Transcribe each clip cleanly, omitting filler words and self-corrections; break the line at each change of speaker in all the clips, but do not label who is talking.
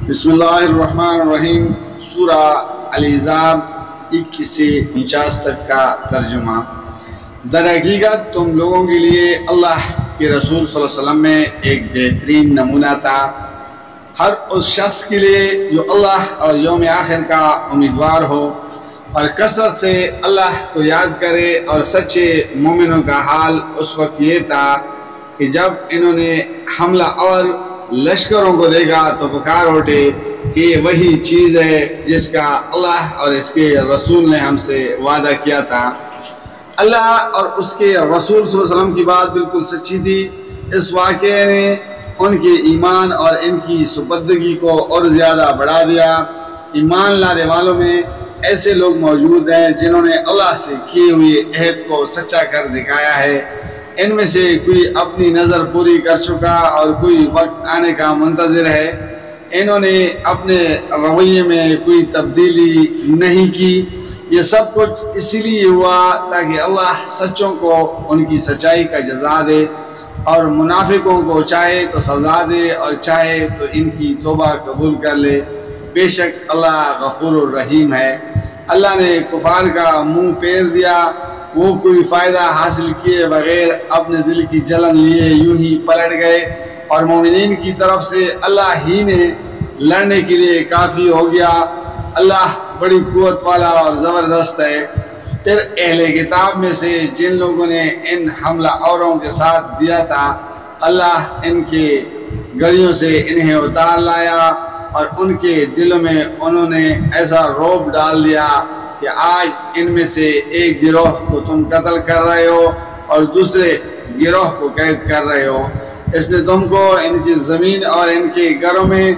بسم اللہ الرحمن الرحیم۔ سورہ الاحزاب 21 سے 49 تک کا ترجمہ۔ در حقیقت تم لوگوں کے لیے اللہ کے رسول صلی اللہ علیہ وسلم میں ایک بہترین نمونہ تھا، ہر اس شخص کے لیے جو اللہ اور یوم آخر کا امیدوار ہو اور کثرت سے اللہ کو یاد کرے۔ اور سچے مومنوں کا حال اس وقت یہ تھا کہ جب انہوں نے حملہ اور لشکروں کو دیکھا تو پکار اٹھے کہ یہ وہی چیز ہے جس کا اللہ اور اس کے رسول نے ہم سے وعدہ کیا تھا۔ اللہ اور اس کے رسول صلی اللہ علیہ وسلم کی بات بالکل سچی تھی۔ اس واقعے نے ان کے ایمان اور ان کی سپردگی کو اور زیادہ بڑھا دیا۔ ایمان لانے والوں میں ایسے لوگ موجود ہیں جنہوں نے اللہ سے کیے ہوئے عہد کو سچا کر دکھایا ہے۔ ان میں سے کوئی اپنی نظر پوری کر چکا اور کوئی وقت آنے کا منتظر ہے۔ انہوں نے اپنے رویے میں کوئی تبدیلی نہیں کی۔ یہ سب کچھ اسی لیے ہوا تاکہ اللہ سچوں کو ان کی سچائی کا جزا دے اور منافقوں کو چاہے تو سزا دے اور چاہے تو ان کی توبہ قبول کر لے۔ بے شک اللہ غفور الرحیم ہے۔ اللہ نے کفار کا منہ پھیر دیا، وہ کوئی فائدہ حاصل کیے بغیر اپنے دل کی جلن لیے یوں ہی پلٹ گئے، اور مومنین کی طرف سے اللہ ہی نے لڑنے کے لیے کافی ہو گیا۔ اللہ بڑی قوت والا اور زبردست ہے۔ پھر اہل کتاب میں سے جن لوگوں نے ان حملہ آوروں کے ساتھ دیا تھا، اللہ ان کے گڑیوں سے انہیں اتار لایا اور ان کے دلوں میں انہوں نے ایسا رعب ڈال دیا کہ آج ان میں سے ایک گروہ کو تم قتل کر رہے ہو اور دوسرے گروہ کو قید کر رہے ہو۔ اس نے تم کو ان کی زمین اور ان کے گھروں میں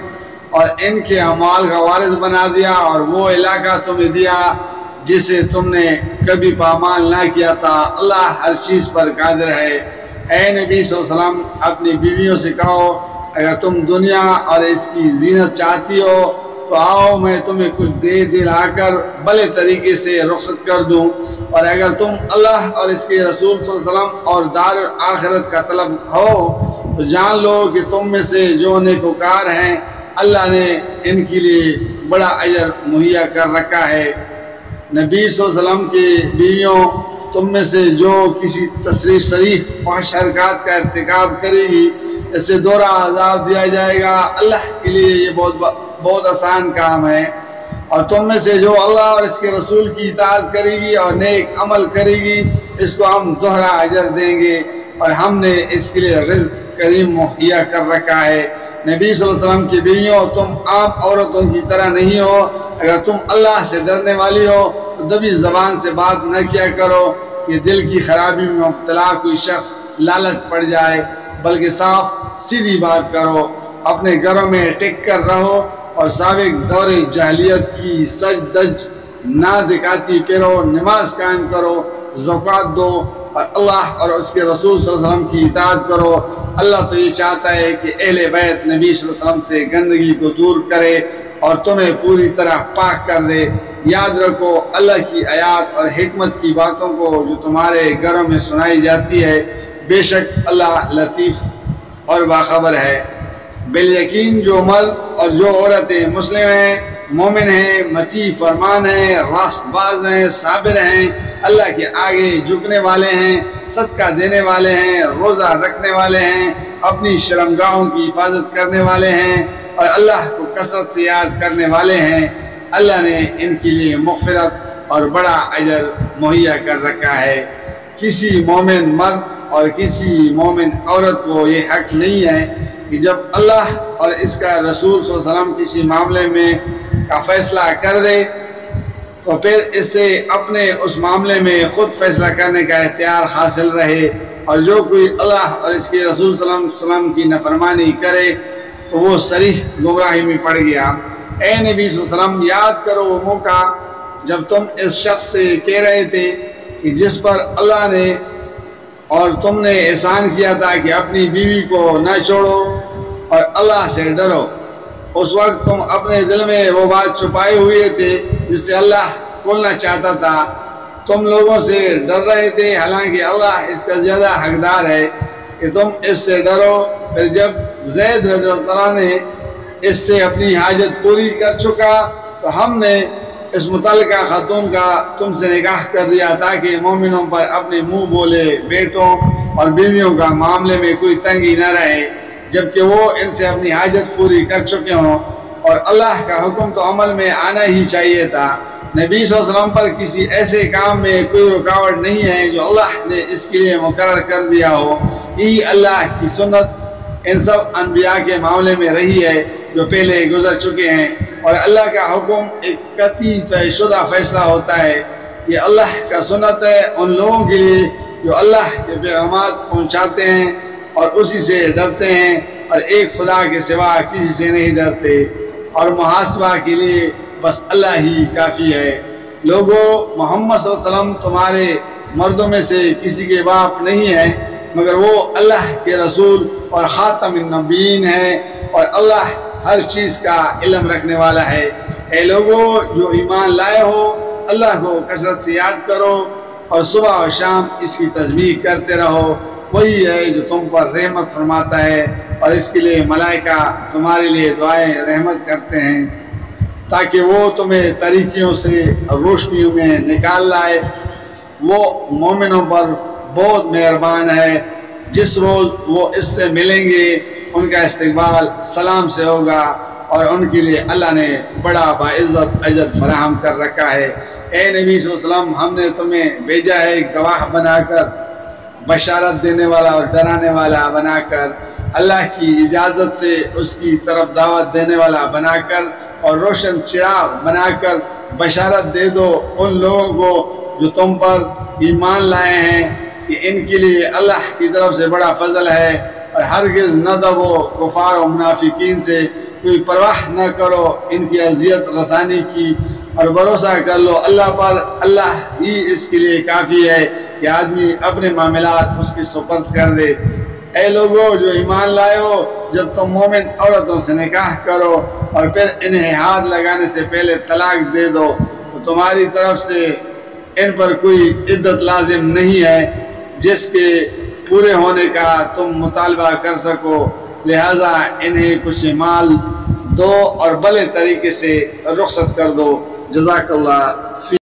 اور ان کے اعمال کا وارث بنا دیا اور وہ علاقہ تمہیں دیا جسے تم نے کبھی پامال نہ کیا تھا۔ اللہ ہر چیز پر قادر ہے۔ اے نبی صلی اللہ علیہ وسلم، اپنی بیویوں سے کہو اگر تم دنیا اور اس کی زینت چاہتی ہو تو آؤ میں تمہیں کچھ دے دلا کر بھلے طریقے سے رخصت کر دوں، اور اگر تم اللہ اور اس کے رسول صلی اللہ علیہ وسلم اور دار آخرت کا طلب ہو تو جان لو کہ تم میں سے جو نیکوکار ہیں اللہ نے ان کے لیے بڑا اجر مہیا کر رکھا ہے۔ نبی صلی اللہ علیہ وسلم کی بیویوں، تم میں سے جو کسی صریح فحش حرکات کا ارتکاب کرے گی اسے دوہرا عذاب دیا جائے گا۔ اللہ کے لیے یہ بہت آسان کام ہے۔ اور تم میں سے جو اللہ اور اس کے رسول کی اطاعت کرے گی اور نیک عمل کرے گی اس کو ہم دوہرا اجر دیں گے، اور ہم نے اس کے لیے رزق کریم مہیا کر رکھا ہے۔ نبی صلی اللہ علیہ وسلم کی بیویوں، تم عام عورتوں کی طرح نہیں ہو۔ اگر تم اللہ سے ڈرنے والی ہو تو دبی زبان سے بات نہ کیا کرو کہ دل کی خرابی میں مبتلا کوئی شخص لالچ پڑ جائے، بلکہ صاف سیدھی بات کرو، اپنے گھروں میں ٹک کر رہو اور سابق دور جاہلیت کی سج دج نہ دکھاتی پھرو، نماز قائم کرو، زکوٰۃ دو اور اللہ اور اس کے رسول صلی اللہ علیہ وسلم کی اطاعت کرو۔ اللہ تو یہ چاہتا ہے کہ اہل بیت نبی صلی اللہ علیہ وسلم سے گندگی کو دور کرے اور تمہیں پوری طرح پاک کر دے۔ یاد رکھو اللہ کی آیات اور حکمت کی باتوں کو جو تمہارے گھروں میں سنائی جاتی ہے، بے شک اللہ لطیف اور باخبر ہے۔ بالیقین جو مرد اور جو عورتیں مسلم ہیں، مومن ہیں، مطیع فرمان ہیں، راست باز ہیں، صابر ہیں، اللہ کے آگے جھکنے والے ہیں، صدقہ دینے والے ہیں، روزہ رکھنے والے ہیں، اپنی شرمگاہوں کی حفاظت کرنے والے ہیں اور اللہ کو کثرت سے یاد کرنے والے ہیں، اللہ نے ان کے لیے مغفرت اور بڑا اجر مہیا کر رکھا ہے۔ کسی مومن مرد اور کسی مومن عورت کو یہ حق نہیں ہے کہ جب اللہ اور اس کا رسول صلی اللہ علیہ وسلم کسی معاملے میں کا فیصلہ کر دے تو پھر اس سے اپنے اس معاملے میں خود فیصلہ کرنے کا اختیار حاصل رہے، اور جو کوئی اللہ اور اس کے رسول صلی اللہ علیہ وسلم کی نافرمانی کرے تو وہ صریح گمراہی میں پڑ گیا۔ اے نبی صلی اللہ علیہ وسلم، یاد کرو وہ موقع جب تم اس شخص سے کہہ رہے تھے کہ جس پر اللہ نے اور تم نے احسان کیا تھا کہ اپنی بیوی کو نہ چھوڑو اور اللہ سے ڈرو۔ اس وقت تم اپنے دل میں وہ بات چھپائے ہوئے تھے جس سے اللہ کھولنا چاہتا تھا۔ تم لوگوں سے ڈر رہے تھے، حالانکہ اللہ اس کا زیادہ حقدار ہے کہ تم اس سے ڈرو۔ پھر جب زید رضی اللہ عنہ نے اس سے اپنی حاجت پوری کر چکا تو ہم نے اس متعلقہ خاتون کا تم سے نکاح کر دیا تاکہ مومنوں پر اپنے منہ بولے بیٹوں اور بیویوں کا معاملے میں کوئی تنگی نہ رہے، جبکہ وہ ان سے اپنی حاجت پوری کر چکے ہوں، اور اللہ کا حکم تو عمل میں آنا ہی چاہیے تھا۔ نبی صلی اللہ علیہ وسلم پر کسی ایسے کام میں کوئی رکاوٹ نہیں ہے جو اللہ نے اس کے لیے مقرر کر دیا ہو۔ یہ اللہ کی سنت ان سب انبیاء کے معاملے میں رہی ہے جو پہلے گزر چکے ہیں، اور اللہ کا حکم ایک قطعی طے شدہ فیصلہ ہوتا ہے۔ یہ اللہ کا سنت ہے ان لوگوں کے لیے جو اللہ کے پیغامات پہنچاتے ہیں اور اسی سے ڈرتے ہیں اور ایک خدا کے سوا کسی سے نہیں ڈرتے، اور محاسبہ کے لیے بس اللہ ہی کافی ہے۔ لوگو، محمد صلی اللہ علیہ وسلم تمہارے مردوں میں سے کسی کے باپ نہیں ہیں، مگر وہ اللہ کے رسول اور خاتم النبیین ہیں، اور اللہ ہر چیز کا علم رکھنے والا ہے۔ اے لوگو جو ایمان لائے ہو، اللہ کو کثرت سے یاد کرو اور صبح اور شام اس کی تسبیح کرتے رہو، وہی ہے جو تم پر رحمت فرماتا ہے، اور اس کے لیے ملائکہ تمہارے لیے دعائیں رحمت کرتے ہیں تاکہ وہ تمہیں طریقوں سے روشنیوں میں نکال لائے۔ وہ مومنوں پر بہت مہربان ہے۔ جس روز وہ اس سے ملیں گے ان کا استقبال سلام سے ہوگا، اور ان کے لیے اللہ نے بڑا باعزت اجر فراہم کر رکھا ہے۔ اے نبی صلی اللہ علیہ وسلم، ہم نے تمہیں بھیجا ہے گواہ بنا کر، بشارت دینے والا اور ڈرانے والا بنا کر، اللہ کی اجازت سے اس کی طرف دعوت دینے والا بنا کر، اور روشن چراغ بنا کر بشارت دے دو ان لوگوں کو جو تم پر ایمان لائے ہیں کہ ان کے لیے اللہ کی طرف سے بڑا فضل ہے، اور ہرگز نہ دبو کفار و منافقین سے، کوئی پرواہ نہ کرو ان کی اذیت رسانی کی، اور بھروسہ کر لو اللہ پر، اللہ ہی اس کے لیے کافی ہے کہ آدمی اپنے معاملات اس کی سپرد کر دے۔ اے لوگو جو ایمان لائے ہو، جب تم مومن عورتوں سے نکاح کرو اور پھر انہیں ہاتھ لگانے سے پہلے طلاق دے دو تو تمہاری طرف سے ان پر کوئی عدت لازم نہیں ہے جس کے پورے ہونے کا تم مطالبہ کر سکو، لہذا انہیں کچھ مال دو اور بھلے طریقے سے رخصت کر دو۔ جزاک اللہ۔